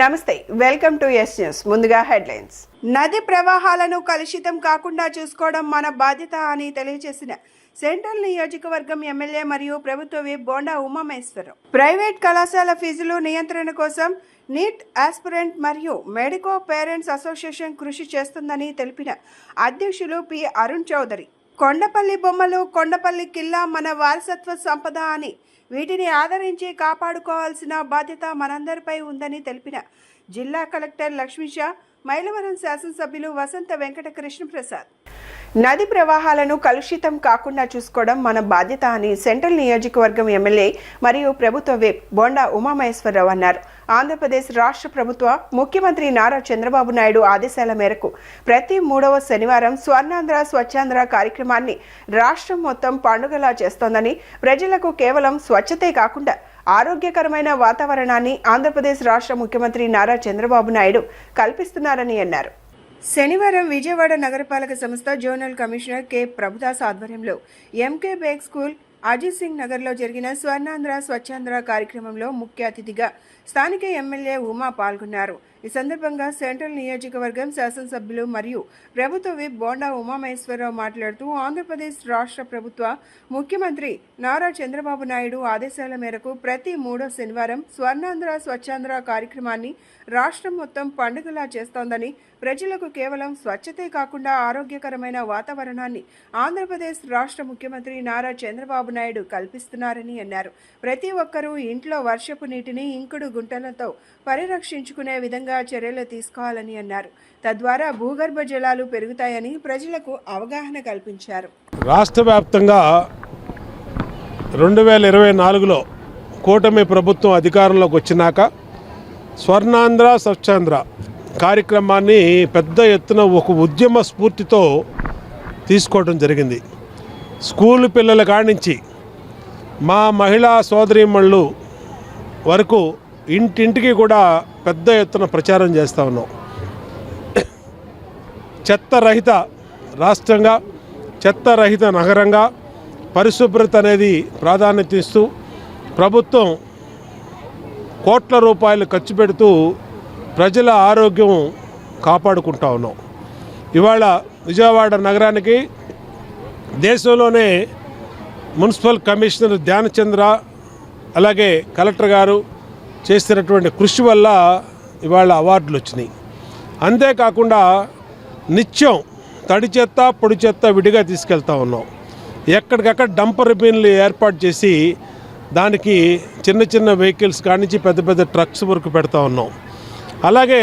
నమస్తే, welcome to yes news. ముందుగా headlines. నది ప్రవాహాలను కలుషితం కాకుండా చూసుకోవడం మన బాధ్యత అని తెలియజేసిన సెంట్రల్ నియోజకవర్గం ఎమ్మెల్యే మరియు ప్రభుత్వ విప్ బోండా ఉమామహేశ్వరరావు. ప్రైవేట్ కళాశాల ఫీజులు నియంత్రణ కోసం నీట్ ఆస్పిరెంట్ మరియు మెడికో పేరెంట్స్ అసోసియేషన్ కృషి చేస్తుందని తెలిపిన అధ్యక్షులు పి అరుణ్ చౌదరి. కొండపల్లి బొమ్మలు, కొండపల్లి కిల్లా మన వారసత్వ సంపద అని వీటిని ఆదరించి కాపాడుకోవాల్సిన బాధ్యత మనందరిపై ఉందని తెలిపిన జిల్లా కలెక్టర్ లక్ష్మీషా, మైలవరం శాసనసభ్యులు వసంత వెంకట కృష్ణప్రసాద్. నది ప్రవాహాలను కలుషితం కాకుండా చూసుకోవడం మన బాధ్యత అని సెంట్రల్ నియోజకవర్గం ఎమ్మెల్యే మరియు ప్రభుత్వ విప్ బోండా ఉమామహేశ్వరరావు అన్నారు. ఆంధ్రప్రదేశ్ రాష్ట్ర ప్రభుత్వ ముఖ్యమంత్రి నారా చంద్రబాబు నాయుడు ఆదేశాల మేరకు ప్రతి 3వ శనివారం స్వర్ణాంధ్ర స్వచ్ఛాంధ్ర కార్యక్రమాన్ని రాష్ట్రం మొత్తం పండుగలా చేస్తోందని, ప్రజలకు కేవలం స్వచ్ఛతే కాకుండా ఆరోగ్యకరమైన వాతావరణాన్ని ఆంధ్రప్రదేశ్ రాష్ట్ర ముఖ్యమంత్రి నారా చంద్రబాబు నాయుడు కల్పిస్తున్నారని అన్నారు. శనివారం విజయవాడ నగరపాలక సంస్థ జోనల్ కమిషనర్ కె ప్రభుదాస్ ఆధ్వర్యంలో ఎంకే బేగ్ స్కూల్, అజిత్ సింగ్ నగర్లో జరిగిన స్వర్ణాంధ్ర స్వచ్ఛాంధ్ర కార్యక్రమంలో ముఖ్య అతిథిగా స్థానిక ఎమ్మెల్యే ఉమా పాల్గొన్నారు. ఈ సందర్భంగా సెంట్రల్ నియోజకవర్గం శాసనసభ్యులు మరియు ప్రభుత్వ విప్ బోండా ఉమామహేశ్వరరావు మాట్లాడుతూ, ఆంధ్రప్రదేశ్ రాష్ట్ర ప్రభుత్వ ముఖ్యమంత్రి నారా చంద్రబాబు నాయుడు ఆదేశాల మేరకు ప్రతి 3వ శనివారం స్వర్ణాంధ్ర స్వచ్ఛాంధ్ర కార్యక్రమాన్ని రాష్ట్రం మొత్తం పండుగలా చేస్తోందని, ప్రజలకు కేవలం స్వచ్ఛతే కాకుండా ఆరోగ్యకరమైన వాతావరణాన్ని ఆంధ్రప్రదేశ్ రాష్ట్ర ముఖ్యమంత్రి నారా చంద్రబాబు నాయుడు కల్పిస్తున్నారని అన్నారు. ప్రతి ఒక్కరూ ఇంట్లో వర్షపు నీటిని ఇంకుడు గుంటలతో పరిరక్షించుకునే విధంగా చర్యలు తీసుకోవాలని అన్నారు. తద్వారా భూగర్భ జలాలు పెరుగుతాయని ప్రజలకు అవగాహన కల్పించారు. రాష్ట్ర వ్యాప్తంగా 2024లో కూటమి ప్రభుత్వం అధికారంలోకి వచ్చినాక స్వర్ణాంధ్ర స్వచ్ఛాంధ్ర కార్యక్రమాన్ని పెద్ద ఎత్తున ఒక ఉద్యమ స్ఫూర్తితో తీసుకోవడం జరిగింది. స్కూలు పిల్లల కానించి మా మహిళా సోదరీమణులు వరకు ఇంటింటికి కూడా పెద్ద ఎత్తున ప్రచారం చేస్తూ ఉన్నాం. చెత్త రహిత రాష్ట్రంగా, చెత్త రహిత నగరంగా, పరిశుభ్రత అనేది ప్రాధాన్యత ఇస్తూ ప్రభుత్వం కోట్ల రూపాయలు ఖర్చు పెడుతూ ప్రజల ఆరోగ్యం కాపాడుకుంటా ఉన్నాం. ఇవాళ విజయవాడ నగరానికి దేశంలోనే మున్సిపల్ కమిషనర్ ధ్యానచంద్ర, అలాగే కలెక్టర్ గారు చేస్తున్నటువంటి కృషి వల్ల ఇవాళ అవార్డులు వచ్చినాయి. అంతేకాకుండా నిత్యం తడి చెత్త, పొడి చెత్త విడిగా తీసుకెళ్తా ఉన్నాం. ఎక్కడికక్కడ డంపర్ బిన్లు ఏర్పాటు చేసి దానికి చిన్న చిన్న వెహికల్స్ కానించి పెద్ద పెద్ద ట్రక్స్ వరకు పెడతా ఉన్నాం. అలాగే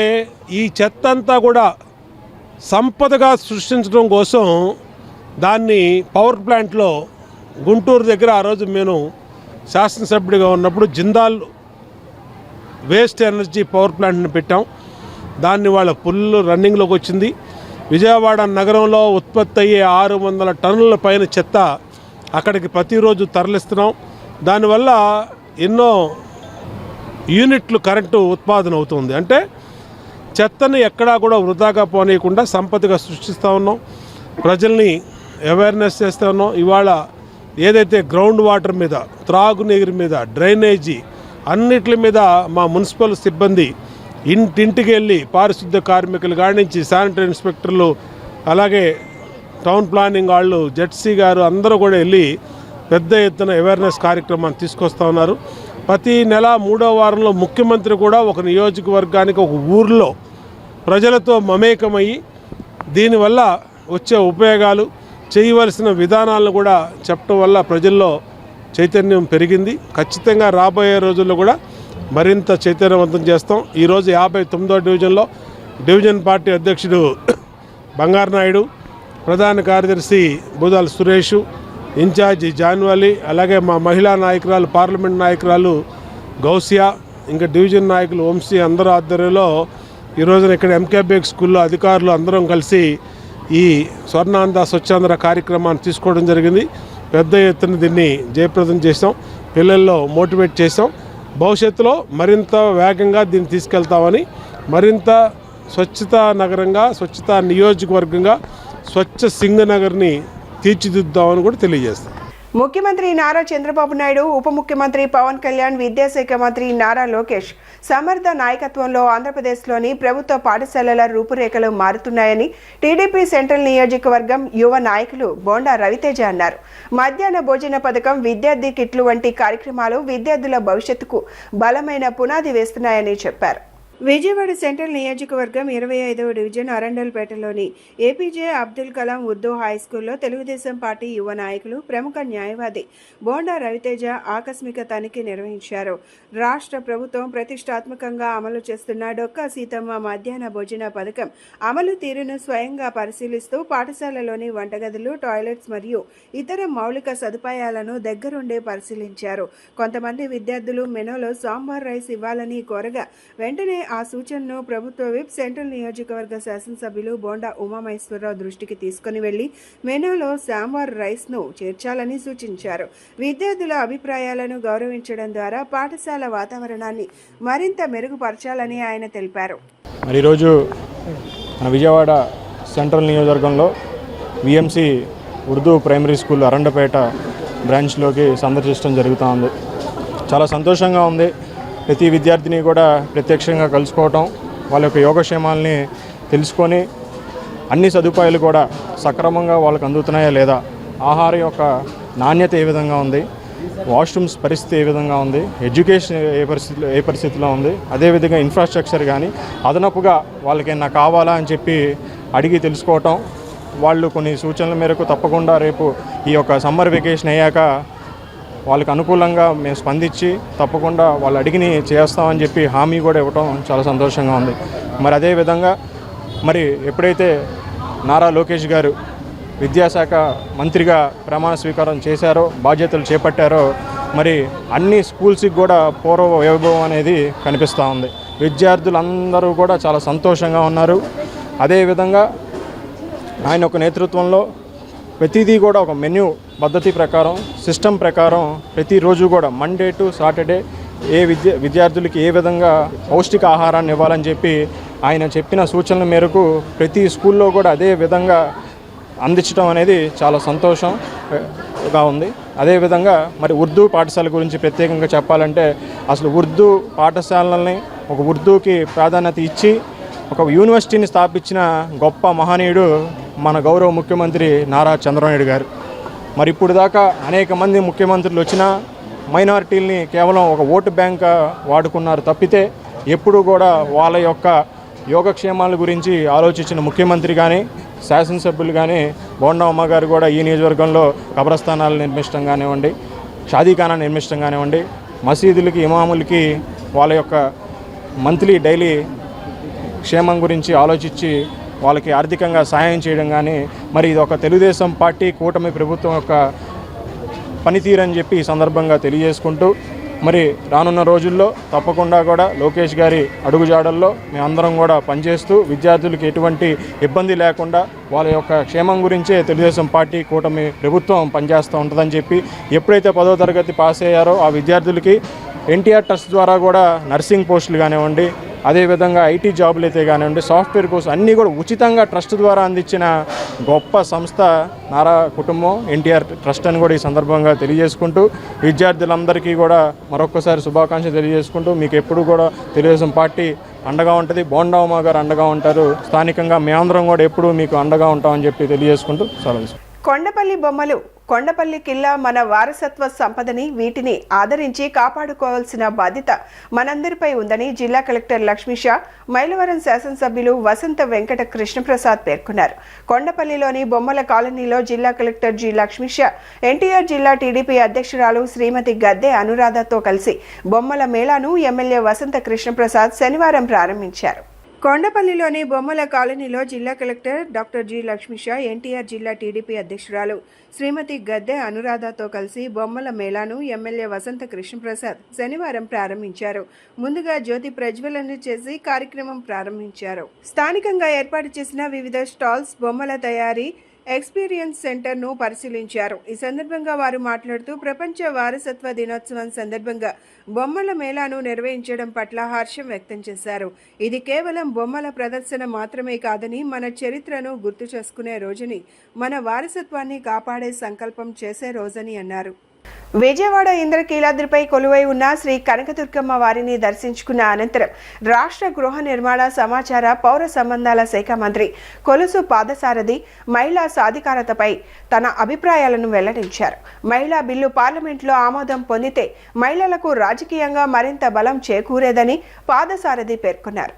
ఈ చెత్త అంతా కూడా సంపదగా సృష్టించడం కోసం దాన్ని పవర్ ప్లాంట్లో గుంటూరు దగ్గర ఆ రోజు నేను శాసనసభ్యుడిగా ఉన్నప్పుడు జిందాల్ వేస్ట్ ఎనర్జీ పవర్ ప్లాంట్ని పెట్టాం. దాన్ని వాళ్ళ ఫుల్ రన్నింగ్లోకి వచ్చింది. విజయవాడ నగరంలో ఉత్పత్తి అయ్యే 600 టన్నుల పైన చెత్త అక్కడికి ప్రతిరోజు తరలిస్తున్నాం. దానివల్ల ఎన్నో యూనిట్లు కరెంటు ఉత్పాదన అవుతుంది. అంటే చెత్తని ఎక్కడా కూడా వృధాగా పోనీయకుండా సంపదగా సృష్టిస్తూ ఉన్నాం. ప్రజల్ని అవేర్నెస్ చేస్తూ ఉన్నాం. ఇవాళ ఏదైతే గ్రౌండ్ వాటర్ మీద, త్రాగునీరు మీద, డ్రైనేజీ అన్నిటి మీద మా మున్సిపల్ సిబ్బంది ఇంటింటికి వెళ్ళి పారిశుద్ధ్య కార్మికులు కానించి శానిటరీ ఇన్స్పెక్టర్లు, అలాగే టౌన్ ప్లానింగ్ వాళ్ళు, జెడ్సీ గారు అందరూ కూడా వెళ్ళి పెద్ద ఎత్తున అవేర్నెస్ కార్యక్రమాన్ని తీసుకొస్తూ ఉన్నారు. ప్రతి నెల 3వ వారంలో ముఖ్యమంత్రి కూడా ఒక నియోజకవర్గానికి, ఒక ఊర్లో ప్రజలతో మమేకమయ్యి దీనివల్ల వచ్చే ఉపయోగాలు, చేయవలసిన విధానాలను కూడా చెప్పడం వల్ల ప్రజల్లో చైతన్యం పెరిగింది. ఖచ్చితంగా రాబోయే రోజుల్లో కూడా మరింత చైతన్యవంతం చేస్తాం. ఈరోజు 59వ డివిజన్లో డివిజన్ పార్టీ అధ్యక్షుడు బంగారు నాయుడు, ప్రధాన కార్యదర్శి బూదాల సురేష్, ఇన్ఛార్జి జాన్వాలి, అలాగే మా మహిళా నాయకురాలు, పార్లమెంట్ నాయకురాలు గౌసియా, ఇంకా డివిజన్ నాయకులు వంశీ అందరూ ఆధ్వర్యంలో ఈ రోజున ఇక్కడ ఎంకే బేగ్ స్కూల్లో అధికారులు అందరం కలిసి ఈ స్వర్ణాంధ్ర స్వచ్ఛాంధ్ర కార్యక్రమాన్ని తీసుకోవడం జరిగింది. పెద్ద ఎత్తున దీన్ని జయప్రదం చేసాం, పిల్లల్లో మోటివేట్ చేసాం. భవిష్యత్తులో మరింత వేగంగా దీన్ని తీసుకెళ్తామని, మరింత స్వచ్ఛతా నగరంగా, స్వచ్ఛతా నియోజకవర్గంగా, స్వచ్ఛ సింగ్ నగర్ని తీర్చిదిద్దామని కూడా తెలియజేస్తాం. ముఖ్యమంత్రి నారా చంద్రబాబు నాయుడు, ఉప ముఖ్యమంత్రి పవన్ కళ్యాణ్, విద్యాశాఖ మంత్రి నారా లోకేష్ సమర్థ నాయకత్వంలో ఆంధ్రప్రదేశ్లోని ప్రభుత్వ పాఠశాలల రూపురేఖలు మారుతున్నాయని టీడీపీ సెంట్రల్ నియోజకవర్గం యువ నాయకులు బోండా రవితేజ అన్నారు. మధ్యాహ్న భోజన పథకం, విద్యార్థి కిట్లు వంటి కార్యక్రమాలు విద్యార్థుల భవిష్యత్తుకు బలమైన పునాది వేస్తున్నాయని చెప్పారు. విజయవాడ సెంట్రల్ నియోజకవర్గం 25వ డివిజన్ అరండల్పేటలోని ఏపీజే అబ్దుల్ కలాం ఉర్దూ హై స్కూల్లో తెలుగుదేశం పార్టీ యువ నాయకులు, ప్రముఖ న్యాయవాది బోండా రవితేజ ఆకస్మిక తనిఖీ నిర్వహించారు. రాష్ట్ర ప్రభుత్వం ప్రతిష్టాత్మకంగా అమలు చేస్తున్న డొక్కా సీతమ్మ మధ్యాహ్న భోజన పథకం అమలు తీరును స్వయంగా పరిశీలిస్తూ పాఠశాలలోని వంటగదులు, టాయిలెట్స్ మరియు ఇతర మౌలిక సదుపాయాలను దగ్గరుండి పరిశీలించారు. కొంతమంది విద్యార్థులు మెనూలో సాంబార్ రైస్ ఇవ్వాలని కోరగా వెంటనే ఆ సూచనను ప్రభుత్వ విప్, సెంట్రల్ నియోజకవర్గ శాసనసభ్యులు బోండా ఉమామహేశ్వరరావు దృష్టికి తీసుకుని వెళ్లి మెనూలో సాంబార్ రైస్ను చేర్చాలని సూచించారు. విద్యార్థుల అభిప్రాయాలను గౌరవించడం ద్వారా పాఠశాల వాతావరణాన్ని మరింత మెరుగుపరచాలని ఆయన తెలిపారు. మరి ఈరోజు మన విజయవాడ సెంట్రల్ నియోజకవర్గంలో VMC Urdu primary school Arandapeta బ్రాంచ్లోకి సందర్శించడం జరుగుతూ ఉంది. చాలా సంతోషంగా ఉంది. ప్రతి విద్యార్థిని కూడా ప్రత్యక్షంగా కలుసుకోవటం, వాళ్ళ యొక్క యోగక్షేమాలని తెలుసుకొని అన్ని సదుపాయాలు కూడా సక్రమంగా వాళ్ళకు అందుతున్నాయా లేదా, ఆహారం యొక్క నాణ్యత ఏ విధంగా ఉంది, వాష్రూమ్స్ పరిస్థితి ఏ విధంగా ఉంది, ఎడ్యుకేషన్ ఏ పరిస్థితిలో ఉంది, అదేవిధంగా ఇన్ఫ్రాస్ట్రక్చర్ కానీ అదనపుగా వాళ్ళకి ఏమన్నా కావాలా అని చెప్పి అడిగి తెలుసుకోవటం, వాళ్ళు కొన్ని సూచనల మేరకు తప్పకుండా రేపు ఈ యొక్క సమ్మర్ వెకేషన్ అయ్యాక వాళ్ళకి అనుకూలంగా మేము స్పందించి తప్పకుండా వాళ్ళు అడిగిని చేస్తామని చెప్పి హామీ కూడా ఇవ్వటం చాలా సంతోషంగా ఉంది. మరి అదేవిధంగా మరి ఎప్పుడైతే నారా లోకేష్ గారు విద్యాశాఖ మంత్రిగా ప్రమాణ స్వీకారం చేశారో, బాధ్యతలు చేపట్టారో, మరి అన్ని స్కూల్స్కి కూడా పూర్వ వైభవం అనేది కనిపిస్తూ ఉంది. విద్యార్థులందరూ కూడా చాలా సంతోషంగా ఉన్నారు. అదేవిధంగా ఆయన ఒక నేతృత్వంలో ప్రతిదీ కూడా ఒక మెన్యూ పద్ధతి ప్రకారం, సిస్టమ్ ప్రకారం ప్రతిరోజు కూడా మండే టు సాటర్డే విద్యార్థులకి ఏ విధంగా పౌష్టిక ఆహారాన్ని ఇవ్వాలని చెప్పి ఆయన చెప్పిన సూచనల మేరకు ప్రతి స్కూల్లో కూడా అదే విధంగా అందించడం అనేది చాలా సంతోషంగా ఉంది. అదేవిధంగా మరి ఉర్దూ పాఠశాల గురించి ప్రత్యేకంగా చెప్పాలంటే అసలు ఉర్దూ పాఠశాలల్ని ఒక ఉర్దూకి ప్రాధాన్యత ఇచ్చి ఒక యూనివర్సిటీని స్థాపించిన గొప్ప మహనీయుడు మన గౌరవ ముఖ్యమంత్రి నారా చంద్రబాబు నాయుడు గారు. మరి ఇప్పుడు దాకా అనేక మంది ముఖ్యమంత్రులు వచ్చినా మైనారిటీల్ని కేవలం ఒక ఓటు బ్యాంక్ వాడుకున్నారు తప్పితే ఎప్పుడు కూడా వాళ్ళ యొక్క యోగక్షేమాల గురించి ఆలోచించిన ముఖ్యమంత్రి కానీ శాసనసభ్యులు కానీ బోండా ఉమ్మ గారు కూడా ఈ నియోజకవర్గంలో కబ్రస్థానాలు నిర్మించడం కానివ్వండి, షాదీఖానా నిర్మించడం కానివ్వండి, మసీదులకి, ఇమాములకి వాళ్ళ యొక్క మంత్లీ డైలీ క్షేమం గురించి ఆలోచించి వాళ్ళకి ఆర్థికంగా సహాయం చేయడం కానీ, మరి ఇది ఒక తెలుగుదేశం పార్టీ కూటమి ప్రభుత్వం యొక్క పనితీరని చెప్పి ఈ సందర్భంగా తెలియజేసుకుంటూ, మరి రానున్న రోజుల్లో తప్పకుండా కూడా లోకేష్ గారి అడుగుజాడల్లో మేమందరం కూడా పనిచేస్తూ విద్యార్థులకు ఎటువంటి ఇబ్బంది లేకుండా వాళ్ళ యొక్క క్షేమం గురించే తెలుగుదేశం పార్టీ కూటమి ప్రభుత్వం పనిచేస్తూ ఉంటుందని చెప్పి, ఎప్పుడైతే 10వ తరగతి పాస్ అయ్యారో ఆ విద్యార్థులకి ఎన్టీఆర్ ట్రస్ట్ ద్వారా కూడా నర్సింగ్ పోస్టులు కానివ్వండి, అదేవిధంగా ఐటీ జాబులు అయితే కానివ్వండి, సాఫ్ట్వేర్ కోర్సు అన్నీ కూడా ఉచితంగా ట్రస్ట్ ద్వారా అందించిన గొప్ప సంస్థ నారా కుటుంబం ఎన్టీఆర్ ట్రస్ట్ అని కూడా ఈ సందర్భంగా తెలియజేసుకుంటూ, విద్యార్థులందరికీ కూడా మరొక్కసారి శుభాకాంక్షలు తెలియజేసుకుంటూ, మీకు ఎప్పుడు కూడా తెలుగుదేశం పార్టీ అండగా ఉంటుంది, బోండా ఉమ్మ గారు అండగా ఉంటారు, స్థానికంగా మేమందరం కూడా ఎప్పుడు మీకు అండగా ఉంటామని చెప్పి తెలియజేసుకుంటూ సెలవు. కొండపల్లి బొమ్మలు, కొండపల్లి కిల్లా మన వారసత్వ సంపదని, వీటిని ఆదరించి కాపాడుకోవాల్సిన బాధ్యత మనందరిపై ఉందని జిల్లా కలెక్టర్ లక్ష్మీషా, మైలవరం శాసనసభ్యులు వసంత వెంకట కృష్ణప్రసాద్ పేర్కొన్నారు. కొండపల్లిలోని బొమ్మల కాలనీలో జిల్లా కలెక్టర్ జి లక్ష్మీషా, ఎన్టీఆర్ జిల్లా టీడీపీ అధ్యక్షురాలు శ్రీమతి గద్దె అనురాధతో కలిసి బొమ్మల మేళాను ఎమ్మెల్యే వసంత కృష్ణప్రసాద్ శనివారం ప్రారంభించారు. కొండపల్లిలోని బొమ్మల కాలనీలో జిల్లా collector doctor G Lakshmisha, NTR జిల్లా టీడీపీ అధ్యక్షురాలు శ్రీమతి గద్దె అనురాధతో కలిసి బొమ్మల మేళాను ఎమ్మెల్యే వసంత కృష్ణప్రసాద్ శనివారం ప్రారంభించారు. ముందుగా జ్యోతి ప్రజ్వలన చేసి కార్యక్రమం ప్రారంభించారు. స్థానికంగా ఏర్పాటు చేసిన వివిధ స్టాల్స్, బొమ్మల తయారీ, ఎక్స్పీరియన్స్ సెంటర్ను పరిశీలించారు. ఈ సందర్భంగా వారు మాట్లాడుతూ ప్రపంచ వారసత్వ దినోత్సవం సందర్భంగా బొమ్మల మేళాను నిర్వహించడం పట్ల హర్షం వ్యక్తం చేశారు. ఇది కేవలం బొమ్మల ప్రదర్శన మాత్రమే కాదని మన చరిత్రను గుర్తు చేసుకునే రోజుని, మన వారసత్వాన్ని కాపాడే సంకల్పం చేసే రోజని అన్నారు. విజయవాడ ఇంద్రకీలాద్రిపై కొలువై ఉన్న శ్రీ కనకదుర్గమ్మ వారిని దర్శించుకున్న అనంతరం రాష్ట్ర గృహ నిర్మాణ సమాచార పౌర సంబంధాల శాఖ మంత్రి కొలుసు పాదసారథి మహిళా సాధికారతపై తన అభిప్రాయాలను వెల్లడించారు. మహిళా బిల్లు పార్లమెంట్లో ఆమోదం పొందితే మహిళలకు రాజకీయంగా మరింత బలం చేకూరేదని పాదసారథి పేర్కొన్నారు.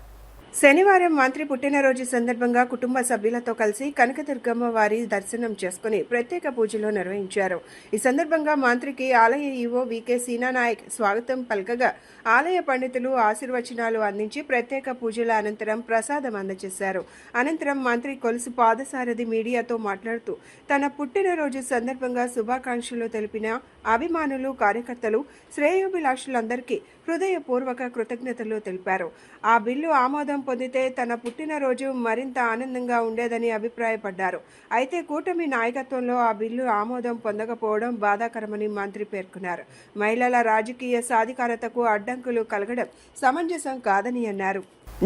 శనివారం మంత్రి పుట్టినరోజు సందర్భంగా కుటుంబ సభ్యులతో కలిసి కనకదుర్గమ్మ వారి దర్శనం చేసుకుని ప్రత్యేక పూజలు నిర్వహించారు. ఈ సందర్భంగా మంత్రికి ఆలయ ఈవో వికే సీనానాయక్ స్వాగతం పలకగా ఆలయ పండితులు ఆశీర్వచనాలు అందించి ప్రత్యేక పూజల అనంతరం ప్రసాదం అందజేశారు. అనంతరం మంత్రి కొలుసు పాదసారథి మీడియాతో మాట్లాడుతూ తన పుట్టినరోజు సందర్భంగా శుభాకాంక్షలు తెలిపిన అభిమానులు, కార్యకర్తలు, శ్రేయోభిలాషులందరికీ హృదయపూర్వక కృతజ్ఞతలు తెలిపారు. ఆ బిల్లు ఆమోదం పొందితే తన పుట్టినరోజు మరింత ఆనందంగా ఉండేదని అభిప్రాయపడ్డారు. అయితే కూటమి నాయకత్వంలో ఆ బిల్లు ఆమోదం పొందకపోవడం బాధాకరమని మంత్రి పేర్కొన్నారు. మహిళల రాజకీయ సాధికారతకు అడ్డంకులు కలగడం సమంజసం కాదని అన్నారు.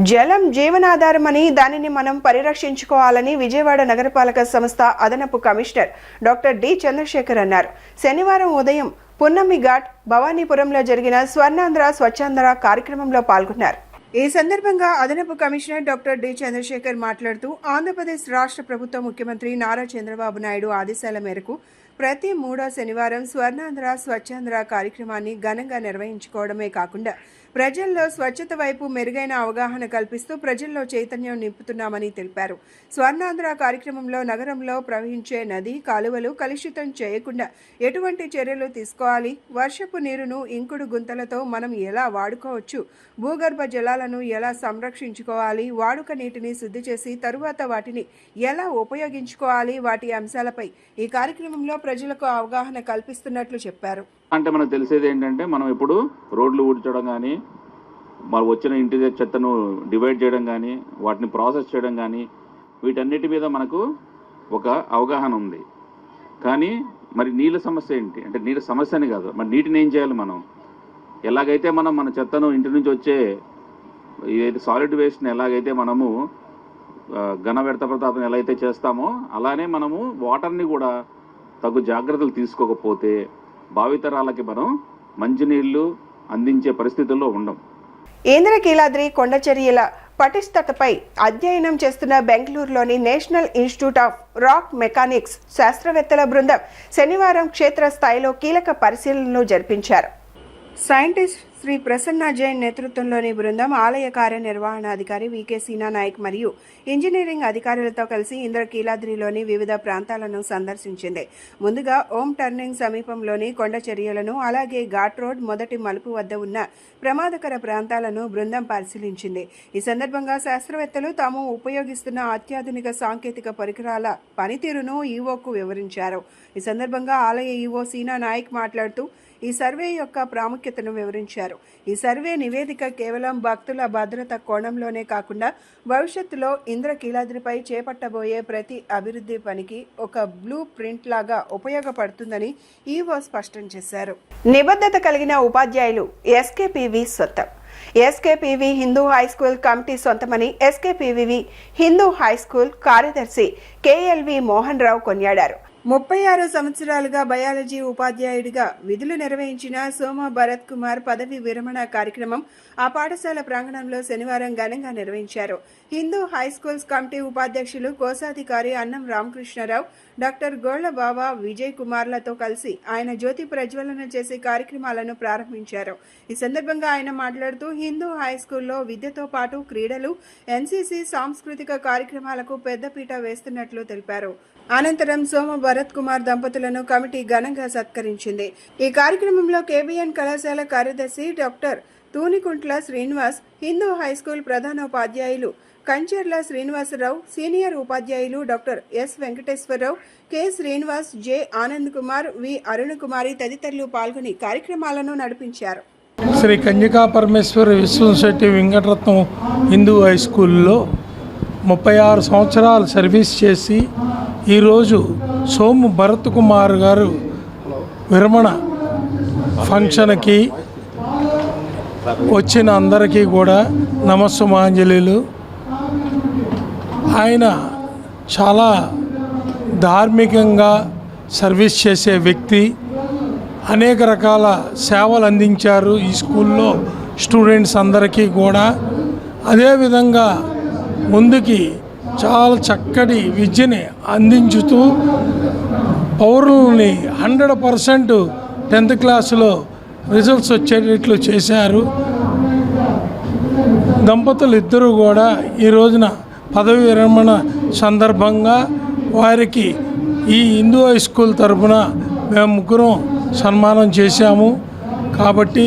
జలం జీవనాధారమని, దానిని మనం పరిరక్షించుకోవాలని విజయవాడ నగరపాలక సంస్థ అదనపు కమిషనర్ డాక్టర్ డి చంద్రశేఖర్ అన్నారు. శనివారం ఉదయం పున్నమి ఘాట్ భవానీపురంలో జరిగిన స్వర్ణాంధ్ర స్వచ్ఛాంధ్ర కార్యక్రమంలో పాల్గొన్నారు. ఈ సందర్భంగా అదనపు కమిషనర్ డాక్టర్ డి చంద్రశేఖర్ మాట్లాడుతూ ఆంధ్రప్రదేశ్ రాష్ట్ర ప్రభుత్వ ముఖ్యమంత్రి నారా చంద్రబాబు నాయుడు ఆదేశాల మేరకు ప్రతి 3వ శనివారం స్వర్ణాంధ్ర స్వచ్ఛాంధ్ర కార్యక్రమాన్ని ఘనంగా నిర్వహించుకోవడమే కాకుండా ప్రజల్లో స్వచ్ఛత వైపు మెరుగైన అవగాహన కల్పిస్తూ ప్రజల్లో చైతన్యం నింపుతున్నామని తెలిపారు. స్వర్ణాంధ్ర కార్యక్రమంలో నగరంలో ప్రవహించే నది, కాలువలు కలుషితం చేయకుండా ఎటువంటి చర్యలు తీసుకోవాలి, వర్షపు నీరును ఇంకుడు గుంతలతో మనం ఎలా వాడుకోవచ్చు, భూగర్భ జలాలను ఎలా సంరక్షించుకోవాలి, వాడుక నీటిని శుద్ధి చేసి తరువాత వాటిని ఎలా ఉపయోగించుకోవాలి, వాటి అంశాలపై ఈ కార్యక్రమంలో ప్రజలకు అవగాహన కల్పిస్తున్నట్లు చెప్పారు. అంటే మనకు తెలిసేది ఏంటంటే మనం ఇప్పుడు రోడ్లు ఊడ్చడం కానీ, మన వచ్చిన ఇంటి చెత్తను డివైడ్ చేయడం కానీ, వాటిని ప్రాసెస్ చేయడం కానీ, వీటన్నిటి మీద మనకు ఒక అవగాహన ఉంది. కానీ మరి నీళ్ళ సమస్య ఏంటి అంటే నీళ్ళ సమస్య అని కాదు, మరి నీటిని ఏం చేయాలి మనం? ఎలాగైతే మనం మన చెత్తను ఇంటి నుంచి వచ్చే ఏదైతే సాలిడ్ వేస్ట్ని ఎలాగైతే మనము ఘన వ్యర్థ పదార్థం ఎలా అయితే చేస్తామో అలానే మనము వాటర్ని కూడా తగు జాగ్రత్తలు తీసుకోకపోతే భావితరాలకి మనం మంచినీళ్లు అందించే పరిస్థితుల్లో ఉండం. ఇంద్రకీలాద్రి కొండచర్యల పటిష్టతపై అధ్యయనం చేస్తున్న బెంగళూరులోని national institute of rock mechanics శాస్త్రవేత్తల బృందం శనివారం క్షేత్రస్థాయిలో కీలక పరిశీలనలు జరిపించారు. సైంటిస్ట్ శ్రీ ప్రసన్న జైన్ నేతృత్వంలోని బృందం ఆలయ కార్యనిర్వహణాధికారి వికే సీనానాయక్ మరియు ఇంజనీరింగ్ అధికారులతో కలిసి ఇంద్రకీలాద్రిలోని వివిధ ప్రాంతాలను సందర్శించింది. ముందుగా ఓం టర్నింగ్ సమీపంలోని కొండ చర్యలను, అలాగే ఘాట్ రోడ్ మొదటి మలుపు వద్ద ఉన్న ప్రమాదకర ప్రాంతాలను బృందం పరిశీలించింది. ఈ సందర్భంగా శాస్త్రవేత్తలు తాము ఉపయోగిస్తున్న అత్యాధునిక సాంకేతిక పరికరాల పనితీరును ఈవోకు వివరించారు. ఈ సందర్భంగా ఆలయ ఈవో సీనానాయక్ మాట్లాడుతూ ఈ సర్వే యొక్క ప్రాముఖ్యతను వివరించారు. ఈ సర్వే నివేదిక కేవలం భక్తుల భద్రత కోణంలోనే కాకుండా భవిష్యత్తులో ఇంద్రకీలాద్రిపై చేపట్టబోయే ప్రతి అభివృద్ధి పనికి ఒక బ్లూ ప్రింట్ లాగా ఉపయోగపడుతుందని ఈవో స్పష్టం చేశారు. నిబద్ధత కలిగిన ఉపాధ్యాయులు ఎస్కేపీవీ సొంతం. ఎస్కేపీవీ హిందూ హైస్కూల్ కమిటీ సొంతమని ఎస్కేపీవీ హిందూ హైస్కూల్ కార్యదర్శి కేఎల్వి మోహన్ రావు కొనియాడారు. 36 సంవత్సరాలుగా బయాలజీ ఉపాధ్యాయుడిగా విధులు నిర్వహించిన సోమ భరత్ కుమార్ పదవి విరమణ కార్యక్రమం ఆ పాఠశాల ప్రాంగణంలో శనివారం ఘనంగా నిర్వహించారు. హిందూ హైస్కూల్స్ కమిటీ ఉపాధ్యక్షులు, కోశాధికారి అన్నం రామకృష్ణరావు, డాక్టర్ గోళ్లబావ విజయ్ కుమార్లతో కలిసి ఆయన జ్యోతి ప్రజ్వలన చేసే కార్యక్రమాలను ప్రారంభించారు. ఈ సందర్భంగా ఆయన మాట్లాడుతూ హిందూ హైస్కూల్లో విద్యతో పాటు క్రీడలు, ఎన్సీసీ సాంస్కృతిక కార్యక్రమాలకు పెద్దపీట వేస్తున్నట్లు తెలిపారు. అనంతరం సోమ భరత్ కుమార్ దంపతులను కమిటీ ఘనంగా సత్కరించింది. ఈ కార్యక్రమంలో కేబీఎన్ కళాశాల కార్యదర్శి డాక్టర్ తూనికుంట్ల శ్రీనివాస్, హిందూ హైస్కూల్ ప్రధానోపాధ్యాయులు కంచెర్ల శ్రీనివాసరావు, సీనియర్ ఉపాధ్యాయులు doctor S Venkateswararao, K Srinivas, J Anand Kumar, V Arunakumari తదితరులు పాల్గొని కార్యక్రమాలను నడిపించారు. శ్రీ కన్యకా పరమేశ్వరి విశ్వంశెట్టి వెంకటరత్నం హిందూ హై స్కూల్లో 36 సంవత్సరాలు సర్వీస్ చేసి ఈరోజు సోము భరత్ కుమార్ గారు విరమణ ఫంక్షన్కి వచ్చిన అందరికీ కూడా నమస్సుమాంజలిలు. ఆయన చాలా ధార్మికంగా సర్వీస్ చేసే వ్యక్తి. అనేక రకాల సేవలు అందించారు ఈ స్కూల్లో స్టూడెంట్స్ అందరికీ కూడా. అదేవిధంగా ముందుకి చాలా చక్కటి విద్యని అందించుతూ పౌరులని 100% 10th క్లాసులో రిజల్ట్స్ వచ్చేటట్లు చేశారు. దంపతులు ఇద్దరూ కూడా ఈ రోజున పదవి విరమణ సందర్భంగా వారికి ఈ హిందూ హై స్కూల్ తరఫున మేము ముగ్గురం సన్మానం చేశాము. కాబట్టి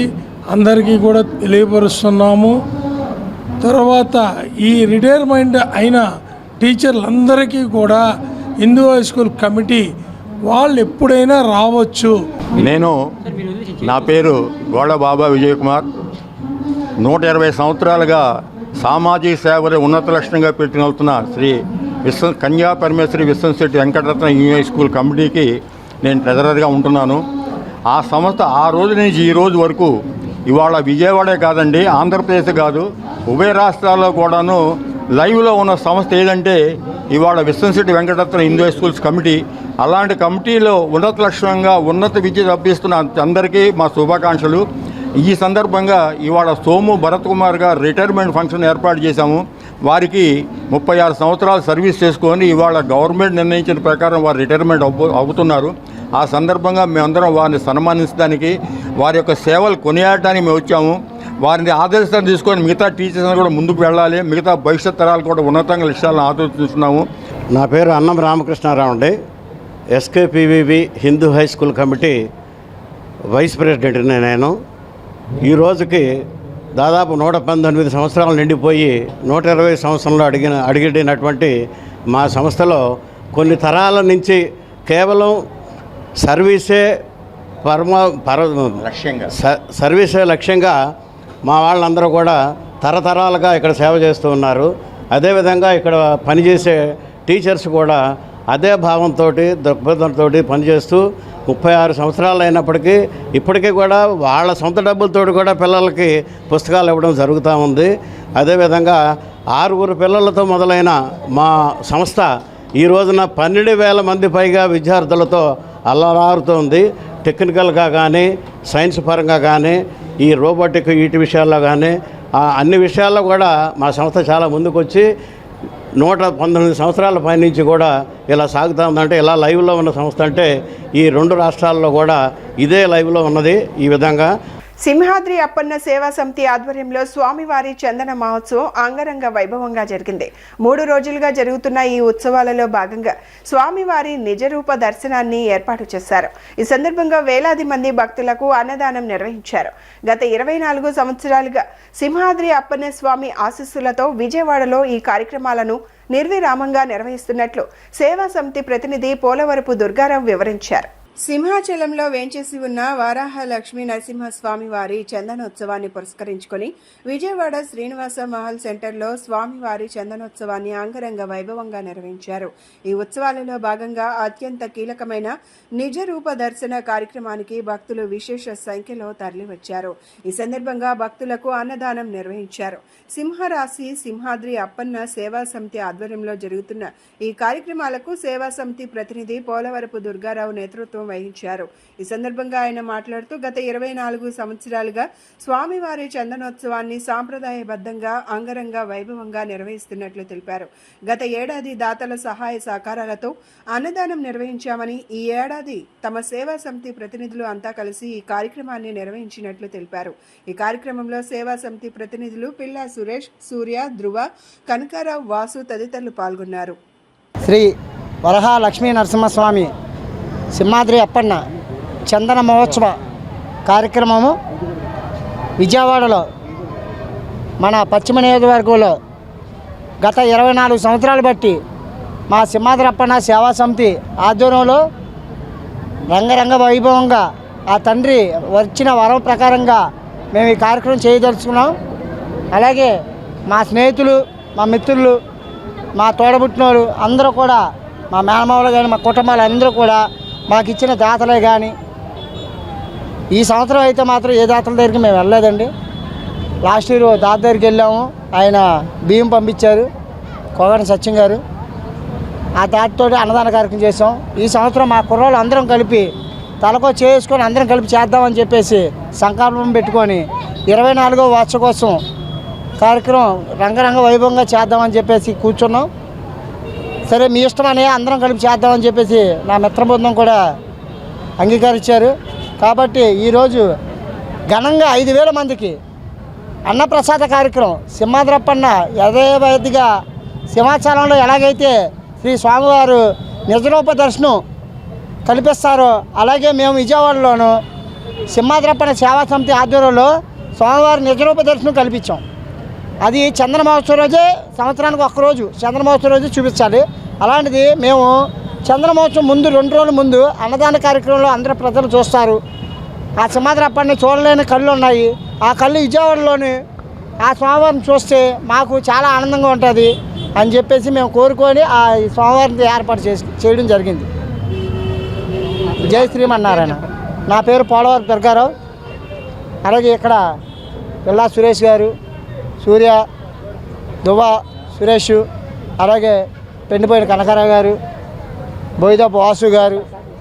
అందరికీ కూడా తెలియపరుస్తున్నాము. తర్వాత ఈ రిటైర్మెంట్ అయిన టీచర్లందరికీ కూడా హిందూ హై స్కూల్ కమిటీ వాళ్ళు ఎప్పుడైనా రావచ్చు. నా పేరు గోడ బాబా విజయ్ కుమార్. 120 సంవత్సరాలుగా సామాజిక సేవలు ఉన్నత లక్ష్యంగా పెట్టుకెళ్తున్న శ్రీ కన్యా పరమేశ్వరి విశ్వంశెట్టి వెంకటరత్న యూనియన్ స్కూల్ కమిటీకి నేను ట్రెజరర్గా ఉంటున్నాను. ఆ సంస్థ ఆ రోజు నుంచి ఈ రోజు వరకు ఇవాళ విజయవాడే కాదండి, ఆంధ్రప్రదేశ్ కాదు, ఉభయ రాష్ట్రాల్లో కూడాను లైవ్లో ఉన్న సంస్థ ఏదంటే ఇవాళ విశ్వంశెట్టి వెంకటరత్న హిందూ స్కూల్స్ కమిటీ. అలాంటి కమిటీలో ఉన్నత లక్ష్యంగా ఉన్నత విద్య అభ్యస్తున్న అందరికీ మా శుభాకాంక్షలు. ఈ సందర్భంగా ఇవాళ సోము భరత్ కుమార్ గారు రిటైర్మెంట్ ఫంక్షన్ ఏర్పాటు చేశాము. వారికి 36 సంవత్సరాలు సర్వీస్ చేసుకొని ఇవాళ గవర్నమెంట్ నిర్ణయించిన ప్రకారం వారు రిటైర్మెంట్ అవుతున్నారు. ఆ సందర్భంగా మేమందరం వారిని సన్మానించడానికి, వారి యొక్క సేవలు కొనియాడటానికి మేము వచ్చాము. వారిని ఆదర్శంగా తీసుకొని మిగతా టీచర్స్ కూడా ముందుకు వెళ్ళాలి, మిగతా భవిష్యత్ తరాలు కూడా ఉన్నతంగా లక్ష్యాలను ఆలోచిస్తున్నాము. నా పేరు అన్నం రామకృష్ణారావు అండి. SKPVV Hindu high school committee vice ప్రెసిడెంట్ని నేను. ఈ రోజుకి దాదాపు 119 సంవత్సరాలు నిండిపోయి 120 సంవత్సరంలో అడిగినటువంటి మా సంస్థలో కొన్ని తరాల నుంచి కేవలం సర్వీసే సర్వీసే లక్ష్యంగా మా వాళ్ళందరూ కూడా తరతరాలుగా ఇక్కడ సేవ చేస్తూ ఉన్నారు. అదేవిధంగా ఇక్కడ పనిచేసే టీచర్స్ కూడా అదే భావంతో దృక్పథంతో పనిచేస్తూ 36 సంవత్సరాలు అయినప్పటికీ ఇప్పటికీ కూడా వాళ్ళ సొంత డబ్బులతో కూడా పిల్లలకి పుస్తకాలు ఇవ్వడం జరుగుతూ ఉంది. అదేవిధంగా 6 పిల్లలతో మొదలైన మా సంస్థ ఈ రోజున 12,000 మంది పైగా విద్యార్థులతో అల్లరారుతోంది. టెక్నికల్గా కానీ, సైన్స్ పరంగా కానీ, ఈ రోబోటిక్ వీటి విషయాల్లో కానీ అన్ని విషయాల్లో కూడా మా సంస్థ చాలా ముందుకొచ్చి 119 సంవత్సరాల పైనుంచి కూడా ఇలా సాగుతూ ఉందంటే, ఇలా లైవ్లో ఉన్న సంస్థ అంటే ఈ 2 రాష్ట్రాల్లో కూడా ఇదే లైవ్లో ఉన్నది. ఈ విధంగా సింహాద్రి అప్పన్న సేవా సమితి ఆధ్వర్యంలో స్వామివారి చందన మహోత్సవం అంగరంగ వైభవంగా జరిగింది. 3 రోజులుగా జరుగుతున్న ఈ ఉత్సవాలలో భాగంగా స్వామివారి నిజరూప దర్శనాన్ని ఏర్పాటు చేశారు. ఈ సందర్భంగా వేలాది మంది భక్తులకు అన్నదానం నిర్వహించారు. గత 24 సంవత్సరాలుగా సింహాద్రి అప్పన్న స్వామి ఆశీస్సులతో విజయవాడలో ఈ కార్యక్రమాలను నిర్విరామంగా నిర్వహిస్తున్నట్లు సేవా సమితి ప్రతినిధి పోలవరపు దుర్గారావు వివరించారు. సింహాచలంలో వేంచేసి ఉన్న వారాహ లక్ష్మీ నరసింహస్వామి వారి చందనోత్సవాన్ని పురస్కరించుకొని విజయవాడ శ్రీనివాస మహల్ సెంటర్లో స్వామివారి చందనోత్సవాన్ని అంగరంగ వైభవంగా నిర్వహించారు. ఈ ఉత్సవాలలో భాగంగా అత్యంత కీలకమైన నిజ రూప దర్శన కార్యక్రమానికి భక్తులు విశేష సంఖ్యలో తరలివచ్చారు. ఈ సందర్భంగా భక్తులకు అన్నదానం నిర్వహించారు. సింహరాశి సింహాద్రి అప్పన్న సేవా సమితి ఆధ్వర్యంలో జరుగుతున్న ఈ కార్యక్రమాలకు సేవా సమితి ప్రతినిధి పోలవరపు దుర్గారావు నేతృత్వం వహించారు. ఈ సందర్భంగా ఆయన మాట్లాడుతూ గత 24 సంవత్సరాలుగా స్వామివారి చందనోత్సవాన్ని సాంప్రదాయబద్ధంగా అంగరంగ వైభవంగా నిర్వహిస్తున్నట్లు తెలిపారు. గత ఏడాది దాతల సహాయ సహకారాలతో అన్నదానం నిర్వహించామని, ఈ ఏడాది తమ సేవా సమితి ప్రతినిధులు అంతా కలిసి ఈ కార్యక్రమాన్ని నిర్వహించినట్లు తెలిపారు. ఈ కార్యక్రమంలో సేవా సమితి ప్రతినిధులు పిల్లా సురేష్, సూర్య, ధ్రువ, కనకారావు, వాసు తదితరులు పాల్గొన్నారు. శ్రీ వరహ లక్ష్మీ నరసింహస్వామి సింహాద్రి అప్పన్న చందన మహోత్సవ కార్యక్రమము విజయవాడలో మన పశ్చిమ నియోజకవర్గంలో గత 24 సంవత్సరాలు బట్టి మా సింహాద్రి అప్పన్న సేవా సమితి ఆధ్వర్యంలో రంగరంగ వైభవంగా ఆ తండ్రి వచ్చిన వరం ప్రకారంగా మేము ఈ కార్యక్రమం చేయదలుచుకున్నాం. అలాగే మా స్నేహితులు, మా మిత్రులు మా తోడబుట్టినోళ్ళు అందరూ కూడా, మా మేనమామలు కానీ మా కుటుంబాలు అందరూ కూడా మాకు ఇచ్చిన దాతలే కానీ, ఈ సంవత్సరం అయితే మాత్రం ఏ దాతల దగ్గరికి మేము వెళ్ళలేదండి. లాస్ట్ ఇయర్ దాత దగ్గరికి వెళ్ళాము, ఆయన బియ్యం పంపించారు, కోగని సత్యం గారు. ఆ దాతతో అన్నదాన కార్యక్రమం చేసాం. ఈ సంవత్సరం మా కుర్రోళ్ళు అందరం కలిపి తలకో చేసుకొని అందరం కలిపి చేద్దామని చెప్పేసి సంకల్పం పెట్టుకొని 24వ వార్షికోత్సవం కార్యక్రమం రంగరంగ వైభవంగా చేద్దామని చెప్పేసి కూర్చున్నాం. సరే మీ ఇష్టం అనే అందరం కలిపి చేద్దామని చెప్పేసి నా మిత్రబృందం కూడా అంగీకరించారు. కాబట్టి ఈరోజు ఘనంగా 5,000 మందికి అన్నప్రసాద కార్యక్రమం సింహాద్రప్పన్న యథావిధిగా సింహాచలంలో ఎలాగైతే శ్రీ స్వామివారు నిజరూప దర్శనం కల్పిస్తారో అలాగే మేము విజయవాడలోను సింహాద్రప్పన్న సేవా సమితి ఆధ్వర్యంలో స్వామివారి నిజరూప దర్శనం కల్పించాం. అది చంద్ర మహోత్సవం రోజే, సంవత్సరానికి ఒక్కరోజు చంద్ర మహోత్సవం రోజు చూపించాలి. అలాంటిది మేము చంద్ర మహోత్సవం ముందు 2 రోజుల ముందు అన్నదాన కార్యక్రమంలో అందరూ ప్రజలు చూస్తారు. ఆ సింహాద్రప్పని చూడలేని కళ్ళు ఉన్నాయి. ఆ కళ్ళు విజయవాడలోని ఆ స్వామివారిని చూస్తే మాకు చాలా ఆనందంగా ఉంటుంది అని చెప్పేసి మేము కోరుకొని ఆ స్వామివారిని ఏర్పాటు చేయడం జరిగింది. జై శ్రీమన్నారాయణ. నా పేరు పోలవరం దుర్గారావు. అలాగే ఇక్కడ పిల్లా సురేష్ గారు, సూర్య, దువ్వ సురేష్, అలాగే పెండిపోయిన కనకారావు గారు, బోయిదపు వాసు గారు,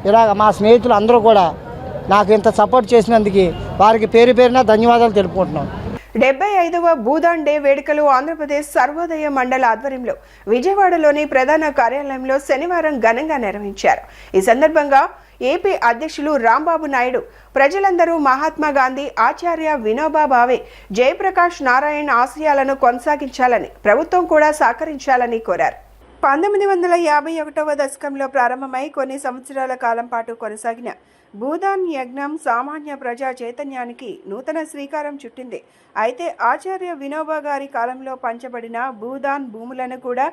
ఇలాగ మా స్నేహితులు అందరూ కూడా నాకు ఇంత సపోర్ట్ చేసినందుకు వారికి పేరు పేరున ధన్యవాదాలు తెలుపుకుంటున్నాం. 75వ భూదాన్ డే వేడుకలు ఆంధ్రప్రదేశ్ సర్వోదయ మండల ఆధ్వర్యంలో విజయవాడలోని ప్రధాన కార్యాలయంలో శనివారం ఘనంగా నిర్వహించారు. ఈ సందర్భంగా ఏపీ అధ్యక్షులు రాంబాబు నాయుడు ప్రజలందరూ మహాత్మా గాంధీ, ఆచార్య వినోబా భావే, జయప్రకాష్ నారాయణ్ ఆశయాలను కొనసాగించాలని, ప్రభుత్వం కూడా సహకరించాలని కోరారు. 1951వ దశకంలో ప్రారంభమై కొన్ని సంవత్సరాల కాలం పాటు కొనసాగిన భూదాన్ యజ్ఞం సామాన్య ప్రజా చైతన్యానికి నూతన శ్రీకారం చుట్టింది. అయితే ఆచార్య వినోబా గారి కాలంలో పంచబడిన భూదాన్ భూములను కూడా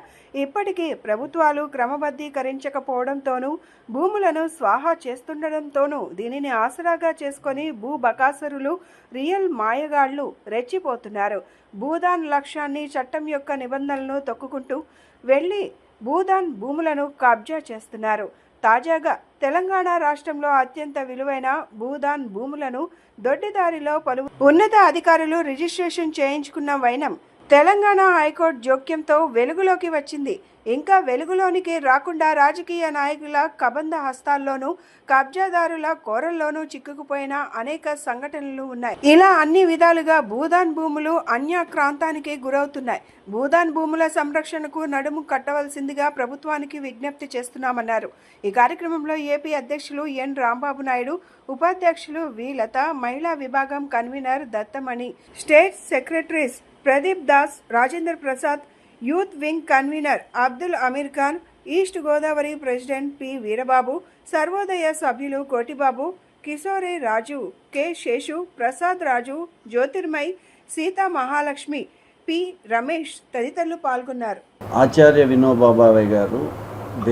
ఇప్పటికీ ప్రభుత్వాలు క్రమబద్ధీకరించకపోవడంతోనూ, భూములను స్వాహా చేస్తుండడంతోనూ దీనిని ఆసరాగా చేసుకొని భూ బకాసురులు, రియల్ మాయగాళ్లు రెచ్చిపోతున్నారు. భూదాన్ లక్ష్యాన్ని, చట్టం యొక్క నిబంధనలను తొక్కుకుంటూ వెళ్లి భూదాన్ భూములను కబ్జా చేస్తున్నారు. తాజాగా తెలంగాణ రాష్ట్రంలో అత్యంత విలువైన భూదాన్ భూములను దొడ్డిదారిలో పలు ఉన్నత అధికారులు రిజిస్ట్రేషన్ చేయించుకున్న వైనం తెలంగాణ హైకోర్టు జోక్యంతో వెలుగులోకి వచ్చింది. ఇంకా వెలుగులోనికి రాకుండా రాజకీయ నాయకుల కబంధ హస్తాల్లోనూ, కబ్జాదారుల కోరల్లోనూ చిక్కుకుపోయిన అనేక సంఘటనలు ఉన్నాయి. ఇలా అన్ని విధాలుగా భూదాన్ భూములు అన్యాక్రాంతానికి గురవుతున్నాయి. భూదాన్ భూముల సంరక్షణకు నడుము కట్టవలసిందిగా ప్రభుత్వానికి విజ్ఞప్తి చేస్తున్నామన్నారు. ఈ కార్యక్రమంలో ఏపీ అధ్యక్షులు ఎన్ రాంబాబు నాయుడు, ఉపాధ్యక్షులు వి లత, మహిళా విభాగం convener Dattamani, state secretaries Pradeep Das, Rajender Prasad, youth wing convener Abdul Ameer Khan, east Godavari president P Veerababu, Sarvodaya సభ్యులు కోటిబాబు, కిశోరే రాజు, కె శేషు, ప్రసాద్ రాజు, జ్యోతిర్మయ్, సీతా మహాలక్ష్మి, పి రమేష్ తదితరులు పాల్గొన్నారు. ఆచార్య వినోబా భావే గారు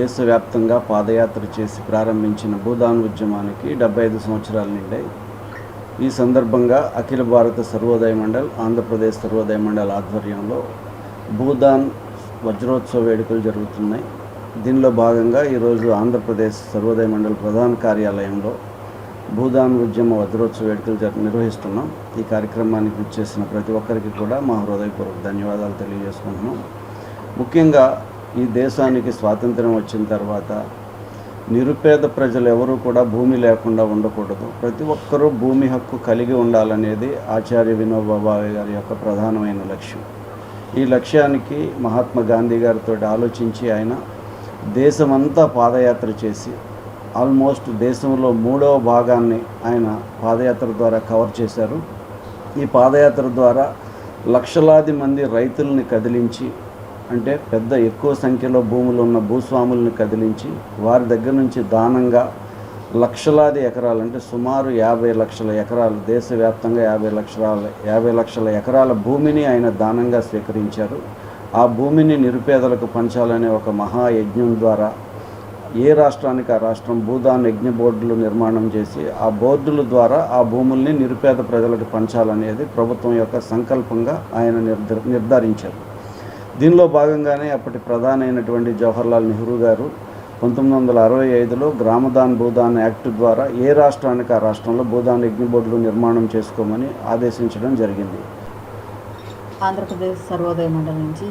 దేశవ్యాప్తంగా పాదయాత్ర చేసి ప్రారంభించిన భూదాన్ ఉద్యమానికి 75 సంవత్సరాలు నిండాయి. ఈ సందర్భంగా అఖిల భారత సర్వోదయ మండల్, ఆంధ్రప్రదేశ్ సర్వోదయ మండల్ ఆధ్వర్యంలో భూదాన్ వజ్రోత్సవ వేడుకలు జరుగుతున్నాయి. దీనిలో భాగంగా ఈరోజు ఆంధ్రప్రదేశ్ సర్వోదయ మండల్ ప్రధాన కార్యాలయంలో భూదాన్ ఉద్యమ వజ్రోత్సవ వేడుకలు నిర్వహిస్తున్నాం. ఈ కార్యక్రమానికి విచ్చేసిన ప్రతి ఒక్కరికి కూడా మా హృదయపూర్వక ధన్యవాదాలు తెలియజేసుకుంటున్నాం. ముఖ్యంగా ఈ దేశానికి స్వాతంత్ర్యం వచ్చిన తర్వాత నిరుపేద ప్రజలు ఎవరూ కూడా భూమి లేకుండా ఉండకూడదు, ప్రతి ఒక్కరూ భూమి హక్కు కలిగి ఉండాలనేది ఆచార్య వినోబా భావే గారి యొక్క ప్రధానమైన లక్ష్యం. ఈ లక్ష్యానికి మహాత్మా గాంధీ గారితో ఆలోచించి ఆయన దేశమంతా పాదయాత్ర చేసి ఆల్మోస్ట్ దేశంలో 3వ భాగాన్ని ఆయన పాదయాత్ర ద్వారా కవర్ చేశారు. ఈ పాదయాత్ర ద్వారా లక్షలాది మంది రైతుల్ని కదిలించి, అంటే ఎక్కువ సంఖ్యలో భూములు ఉన్న భూస్వాములను కదిలించి వారి దగ్గర నుంచి దానంగా లక్షలాది ఎకరాలు, అంటే సుమారు 50 లక్షల ఎకరాలు, దేశవ్యాప్తంగా 50 లక్షల ఎకరాల భూమిని ఆయన దానంగా స్వీకరించారు. ఆ భూమిని నిరుపేదలకు పంచాలనే ఒక మహాయజ్ఞం ద్వారా ఏ రాష్ట్రానికి ఆ రాష్ట్రం భూదాన్ యజ్ఞ బోర్డులు నిర్మాణం చేసి ఆ బోర్డుల ద్వారా ఆ భూముల్ని నిరుపేద ప్రజలకు పంచాలనేది ప్రభుత్వం యొక్క సంకల్పంగా ఆయన నిర్ధారించారు. దీనిలో భాగంగానే అప్పటి ప్రధాని అయినటువంటి జవహర్లాల్ నెహ్రూ గారు 1965లో గ్రామదాన్ భూదాన్ యాక్ట్ ద్వారా ఏ రాష్ట్రానికి ఆ రాష్ట్రంలో భూదాన్ యజ్ఞ బోర్డులు నిర్మాణం చేసుకోమని ఆదేశించడం జరిగింది. ఆంధ్రప్రదేశ్ సర్వోదయ మండలి నుంచి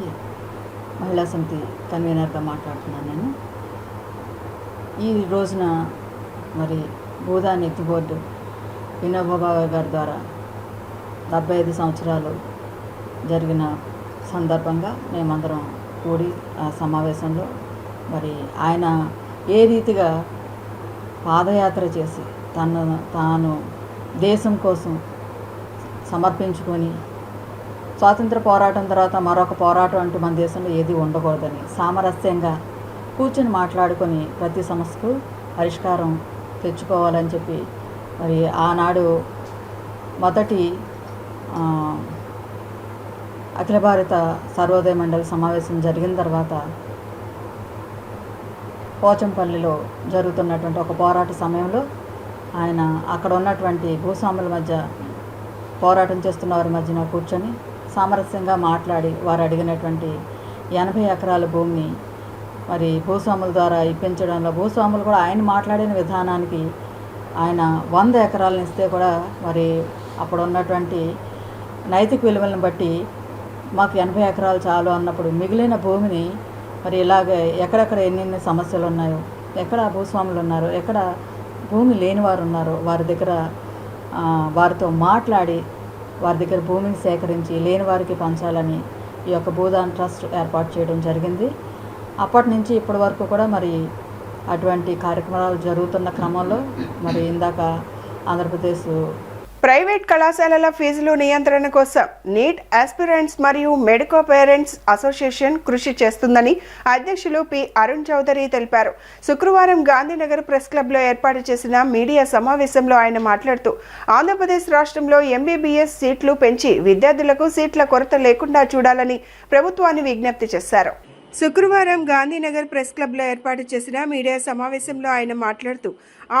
మహిళా సమితి కన్వీనర్గా మాట్లాడుతున్నాను నేను. ఈ రోజున మరి భూదాన్ యజ్ఞ బోర్డు వినోబా భావే గారి ద్వారా 75 సంవత్సరాలు జరిగిన సందర్భంగా మేమందరం కూడి ఆ సమావేశంలో మరి ఆయన ఏ రీతిగా పాదయాత్ర చేసి తాను దేశం కోసం సమర్పించుకొని స్వాతంత్ర పోరాటం తర్వాత మరొక పోరాటం అంటూ మన దేశంలో ఏది ఉండకూడదని సామరస్యంగా కూర్చొని మాట్లాడుకొని ప్రతి సమస్యకు పరిష్కారం తెచ్చుకోవాలని చెప్పి మరి ఆనాడు మొదటి అఖిల భారత సర్వోదయ మండలి సమావేశం జరిగిన తర్వాత పోచంపల్లిలో జరుగుతున్నటువంటి ఒక పోరాట సమయంలో ఆయన అక్కడ ఉన్నటువంటి భూస్వాముల మధ్య పోరాటం చేస్తున్న వారి మధ్యన కూర్చొని సామరస్యంగా మాట్లాడి వారు అడిగినటువంటి 80 ఎకరాల భూమిని మరి భూస్వాముల ద్వారా ఇప్పించడంలో భూస్వాములు కూడా ఆయన మాట్లాడిన విధానానికి ఆయన 100 ఎకరాలను ఇస్తే కూడా మరి అప్పుడు ఉన్నటువంటి నైతిక విలువలను బట్టి మాకు 80 ఎకరాలు చాలు అన్నప్పుడు మిగిలిన భూమిని మరి ఇలాగే ఎక్కడెక్కడ ఎన్ని సమస్యలు ఉన్నాయో, ఎక్కడ భూస్వాములు ఉన్నారో, ఎక్కడ భూమి లేని వారు ఉన్నారో వారి దగ్గర వారితో మాట్లాడి వారి దగ్గర భూమిని సేకరించి లేని వారికి పంచాలని ఈ యొక్క భూదాన్ ట్రస్ట్ ఏర్పాటు చేయడం జరిగింది. అప్పటి నుంచి ఇప్పటి వరకు కూడా మరి అటువంటి కార్యక్రమాలు జరుగుతున్న క్రమంలో మరి ఇందాక ఆంధ్రప్రదేశ్ ప్రైవేట్ కళాశాలల ఫీజులు నియంత్రణ కోసం నీట్ ఆస్పిరెంట్స్ మరియు మెడికో పేరెంట్స్ అసోసియేషన్ కృషి చేస్తుందని అధ్యక్షులు పి అరుణ్ చౌదరి తెలిపారు. శుక్రవారం గాంధీనగర్ ప్రెస్ క్లబ్లో ఏర్పాటు చేసిన మీడియా సమావేశంలో ఆయన మాట్లాడుతూ ఆంధ్రప్రదేశ్ రాష్ట్రంలో ఎంబీబీఎస్ సీట్లు పెంచి విద్యార్థులకు సీట్ల కొరత లేకుండా చూడాలని ప్రభుత్వాన్ని విజ్ఞప్తి చేశారు. శుక్రవారం గాంధీనగర్ ప్రెస్ క్లబ్లో ఏర్పాటు చేసిన మీడియా సమావేశంలో ఆయన మాట్లాడుతూ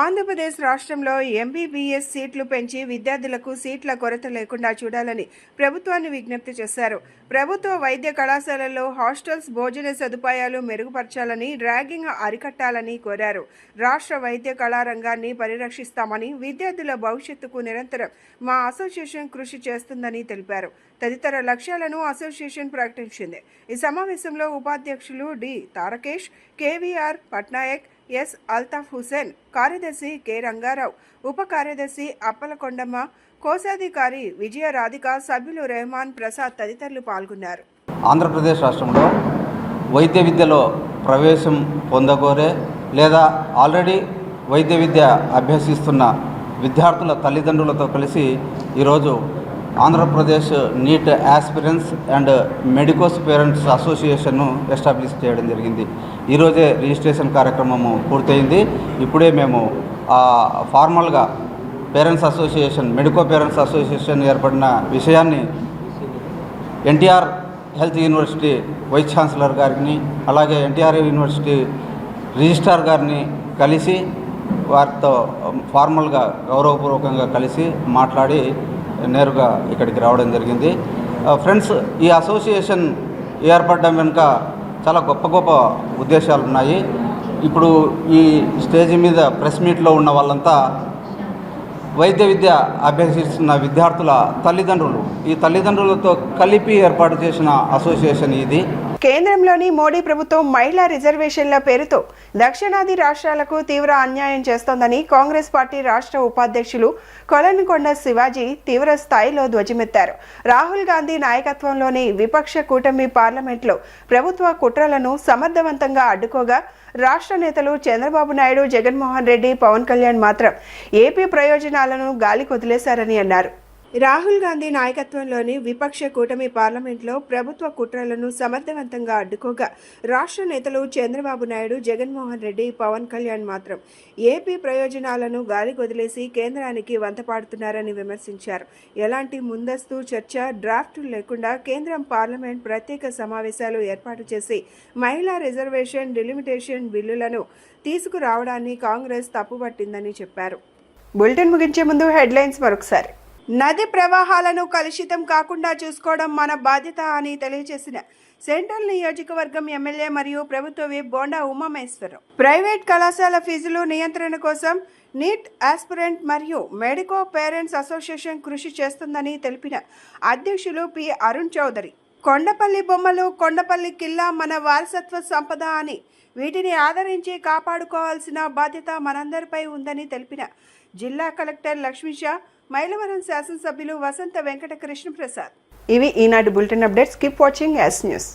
ఆంధ్రప్రదేశ్ రాష్ట్రంలో ఎంబీబీఎస్ సీట్లు పెంచి విద్యార్థులకు సీట్ల కొరత లేకుండా చూడాలని ప్రభుత్వాన్ని విజ్ఞప్తి చేశారు. ప్రభుత్వ వైద్య కళాశాలల్లో హాస్టల్స్ భోజన సదుపాయాలు మెరుగుపరచాలని, ర్యాగింగ్ అరికట్టాలని కోరారు. రాష్ట్ర వైద్య కళారంగాన్ని పరిరక్షిస్తామని, విద్యార్థుల భవిష్యత్తుకు నిరంతరం మా అసోసియేషన్ కృషి చేస్తుందని తెలిపారు. తదితర లక్ష్యాలను అసోసియేషన్ ప్రకటించింది. ఈ సమావేశంలో ఉపాధ్యక్షులు డి తారకేష్, కేవీఆర్ పట్నాయక్, ఎస్ అల్తాఫ్ హుసేన్, కార్యదర్శి కె రంగారావు, ఉప కార్యదర్శి అప్పలకొండమ్మ, కోశాధికారి విజయ రాధిక, సభ్యులు రెహమాన్ ప్రసాద్ తదితరులు పాల్గొన్నారు. ఆంధ్రప్రదేశ్ రాష్ట్రంలో వైద్య విద్యలో ప్రవేశం పొందగోరే లేదా ఆల్రెడీ వైద్య విద్య అభ్యసిస్తున్న విద్యార్థుల తల్లిదండ్రులతో కలిసి ఈరోజు Andhra Pradesh NEET aspirants and medicos parents అసోసియేషన్ను ఎస్టాబ్లిష్ చేయడం జరిగింది. ఈరోజే రిజిస్ట్రేషన్ కార్యక్రమము పూర్తయింది. ఇప్పుడే మేము ఫార్మల్గా parents association, medico parents association ఏర్పడిన విషయాన్ని NTR health university vice chancellor గారిని, అలాగే ఎన్టీఆర్ యూనివర్సిటీ రిజిస్ట్రార్ గారిని కలిసి వారితో ఫార్మల్గా గౌరవపూర్వకంగా కలిసి మాట్లాడి నేరుగా ఇక్కడికి రావడం జరిగింది. ఫ్రెండ్స్, ఈ అసోసియేషన్ ఏర్పడడం వెనుక చాలా గొప్ప గొప్ప ఉద్దేశాలు ఉన్నాయి. ఇప్పుడు ఈ స్టేజ్ మీద ప్రెస్ మీట్లో ఉన్న వాళ్ళంతా వైద్య విద్య అభ్యసిస్తున్న విద్యార్థుల తల్లిదండ్రులు. ఈ తల్లిదండ్రులతో కలిపి ఏర్పాటు చేసిన అసోసియేషన్ ఇది. కేంద్రంలోని మోడీ ప్రభుత్వం మహిళా రిజర్వేషన్ల పేరుతో దక్షిణాది రాష్ట్రాలకు తీవ్ర అన్యాయం చేస్తోందని కాంగ్రెస్ పార్టీ రాష్ట్ర ఉపాధ్యక్షులు కొలనుకొండ శివాజీ తీవ్ర స్థాయిలో ధ్వజమెత్తారు. రాహుల్ గాంధీ నాయకత్వంలోని విపక్ష కూటమి పార్లమెంట్లో ప్రభుత్వ కుట్రలను సమర్థవంతంగా అడ్డుకోగా రాష్ట్ర నేతలు చంద్రబాబు నాయుడు, జగన్మోహన్ రెడ్డి, పవన్ కళ్యాణ్ మాత్రం ఏపీ ప్రయోజనాలను గాలికి వదిలేశారని అన్నారు. రాహుల్ గాంధీ నాయకత్వంలోని విపక్ష కూటమి పార్లమెంట్లో ప్రభుత్వ కుట్రలను సమర్థవంతంగా అడ్డుకోగా రాష్ట్ర నేతలు చంద్రబాబు నాయుడు, జగన్మోహన్ రెడ్డి, పవన్ కళ్యాణ్ మాత్రం ఏపీ ప్రయోజనాలను గాలికి వదిలేసి కేంద్రానికి వంతపాడుతున్నారని విమర్శించారు. ఎలాంటి ముందస్తు చర్చ, డ్రాఫ్టులు లేకుండా కేంద్రం పార్లమెంట్ ప్రత్యేక సమావేశాలు ఏర్పాటు చేసి మహిళా రిజర్వేషన్, డిలిమిటేషన్ బిల్లులను తీసుకురావడాన్ని కాంగ్రెస్ తప్పుపట్టిందని చెప్పారు. బులెటిన్ ముగించే ముందు హెడ్లైన్స్ మరొకసారి. నది ప్రవాహాలను కలుషితం కాకుండా చూసుకోవడం మన బాధ్యత అని తెలియజేసిన సెంట్రల్ నియోజకవర్గం ఎమ్మెల్యే మరియు ప్రభుత్వ విప్ బోండా ఉమామహేశ్వరరావు. ప్రైవేట్ కళాశాల ఫీజులు నియంత్రణ కోసం నీట్ ఆస్పిరెంట్ మరియు మెడికో పేరెంట్స్ అసోసియేషన్ కృషి చేస్తుందని తెలిపిన అధ్యక్షులు పి అరుణ్ చౌదరి. కొండపల్లి బొమ్మలు, కొండపల్లి కిల్లా మన వారసత్వ సంపద అని వీటిని ఆదరించి కాపాడుకోవాల్సిన బాధ్యత మనందరిపై ఉందని తెలిపిన జిల్లా కలెక్టర్ లక్ష్మీషా, మైలవరం శాసనసభ్యులు వసంత వెంకట కృష్ణ ప్రసాద్. ఇవి ఈనాటి బులెటిన్ అప్డేట్స్. కీప్ వాచింగ్ యాస్ న్యూస్.